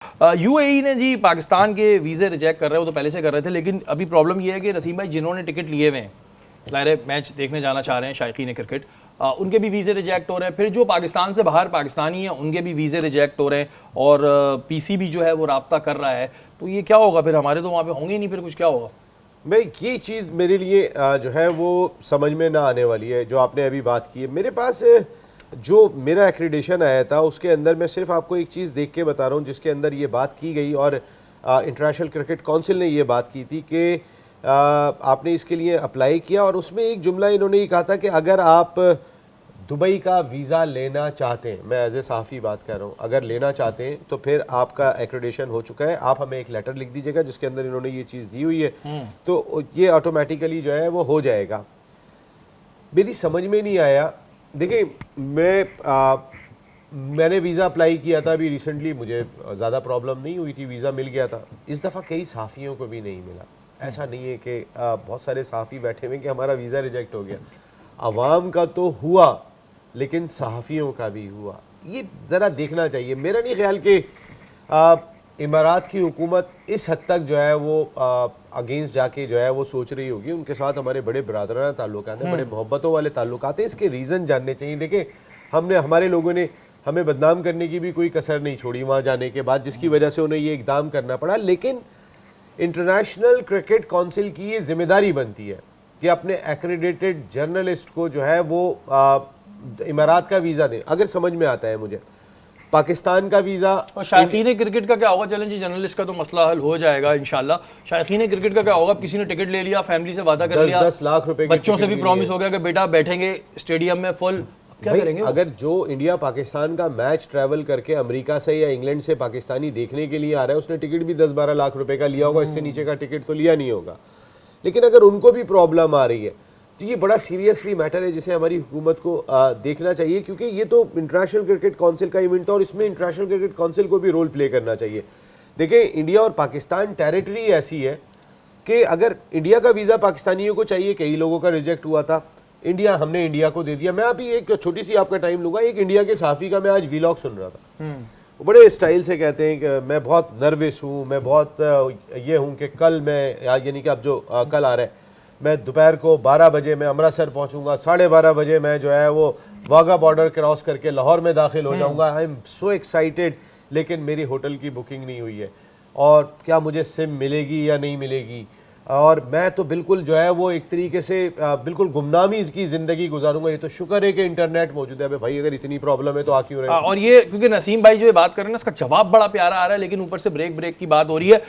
UAE ने जी पाकिस्तान के वीज़े reject कर रहे हैं, वो तो पहले से कर रहे थे, लेकिन अभी प्रॉब्लम ये है कि नसीम भाई जिन्होंने टिकट लिए हुए हैं, ज़ाहिर मैच देखने जाना चाह रहे हैं शायकीन क्रिकेट, उनके भी वीज़े रिजेक्ट हो रहे हैं। फिर जो पाकिस्तान से बाहर पाकिस्तानी हैं उनके भी वीज़े रिजेक्ट हो रहे हैं, और पीसीबी जो है वो राब्ता कर रहा है। तो ये क्या होगा फिर, हमारे तो वहाँ पे होंगे ही नहीं, फिर कुछ क्या होगा? मैं ये चीज़ मेरे लिए जो है वो समझ में ना आने वाली है जो आपने अभी बात की है। मेरे पास जो मेरा एक्रीडेशन आया था उसके अंदर मैं सिर्फ आपको एक चीज़ देख के बता रहा हूँ जिसके अंदर ये बात की गई, और इंटरनेशनल क्रिकेट काउंसिल ने ये बात की थी कि आपने इसके लिए अप्लाई किया, और उसमें एक जुमला इन्होंने ये कहा था कि अगर आप दुबई का वीज़ा लेना चाहते हैं, मैं एज ए सहाफ़ी बात कर रहा हूँ, अगर लेना चाहते हैं तो फिर आपका एक्रेडिशन हो चुका है, आप हमें एक लेटर लिख दीजिएगा जिसके अंदर इन्होंने ये चीज़ दी हुई है, तो ये ऑटोमेटिकली जो है वो हो जाएगा। मेरी समझ में नहीं आया। देखिए मैंने वीज़ा अप्लाई किया था अभी रिसेंटली, मुझे ज़्यादा प्रॉब्लम नहीं हुई थी, वीज़ा मिल गया था। इस दफ़ा कई सहाफ़ियों को भी नहीं मिला। ऐसा नहीं है कि बहुत सारे सहाफ़ी बैठे हुए कि हमारा वीज़ा रिजेक्ट हो गया। आवाम का तो हुआ लेकिन सहाफ़ियों का भी हुआ। ये ज़रा देखना चाहिए। मेरा नहीं ख्याल कि इमारात की हुकूमत इस हद तक जो है वो अगेंस्ट जाके जो है वो सोच रही होगी। उनके साथ हमारे बड़े बरादराना ताल्लुकात हैं, बड़े मोहब्बतों वाले ताल्लुकात हैं। इसके रीज़न जानने चाहिए। देखें, हमारे लोगों ने हमें बदनाम करने की भी कोई कसर नहीं छोड़ी वहाँ जाने के बाद, जिसकी वजह से उन्हें ये इकदाम करना पड़ा। लेकिन इंटरनेशनल क्रिकेट काउंसिल की ये जिम्मेदारी बनती है कि अपने एक्रेडिटेड जर्नलिस्ट को जो है वो इमारात का वीज़ा दें। अगर समझ में आता है मुझे, पाकिस्तान का वीज़ा। और शायकीन क्रिकेट का क्या होगा? चलें जी, जर्नलिस्ट का तो मसला हल हो जाएगा इंशाल्लाह। शायकीन क्रिकेट का क्या होगा? किसी ने टिकट ले लिया, फैमिली से वादा कर लिया, 10 लाख रुपए, बच्चों से भी प्रॉमिस हो गया कि बेटा बैठेंगे स्टेडियम में फुल, क्या करेंगे? अगर जो इंडिया पाकिस्तान का मैच ट्रैवल करके अमेरिका से या इंग्लैंड से पाकिस्तानी देखने के लिए आ रहा है, उसने टिकट भी 10-12 लाख रुपए का लिया होगा, इससे नीचे का टिकट तो लिया नहीं होगा। लेकिन अगर उनको भी प्रॉब्लम आ रही है तो ये बड़ा सीरियसली मैटर है जिसे हमारी हुकूमत को देखना चाहिए, क्योंकि ये तो इंटरनेशनल क्रिकेट काउंसिल का इवेंट था और इसमें इंटरनेशनल क्रिकेट काउंसिल को भी रोल प्ले करना चाहिए। देखिए, इंडिया और पाकिस्तान टेरिटरी ऐसी है कि अगर इंडिया का वीज़ा पाकिस्तानियों को चाहिए, कई लोगों का रिजेक्ट हुआ था, हमने इंडिया को दे दिया। मैं अभी एक छोटी सी आपका टाइम लूँगा। एक इंडिया के सहाफ़ी का मैं आज वीलॉग सुन रहा था, वो बड़े स्टाइल से कहते हैं कि मैं बहुत नर्वस हूँ, मैं बहुत ये हूँ कि कल मैं, यानी कि अब जो कल आ रहा है, मैं दोपहर को 12 बजे मैं अमृतसर पहुँचूँगा, 12:30 बजे मैं जो है वो वाघा बॉर्डर क्रॉस करके लाहौर में दाखिल हो जाऊँगा। I am so excited. लेकिन मेरी होटल की बुकिंग नहीं हुई है, और क्या मुझे सिम मिलेगी या नहीं मिलेगी, और मैं तो बिल्कुल जो है वो एक तरीके से बिल्कुल गुमनामी की ज़िंदगी गुजारूंगा। ये तो शुक्र है कि इंटरनेट मौजूद है। भाई अगर इतनी प्रॉब्लम है तो आ क्यों रहे? और ये क्योंकि नसीम भाई जो ये बात कर रहे हैं ना, इसका जवाब बड़ा प्यारा आ रहा है, लेकिन ऊपर से ब्रेक की बात हो रही है।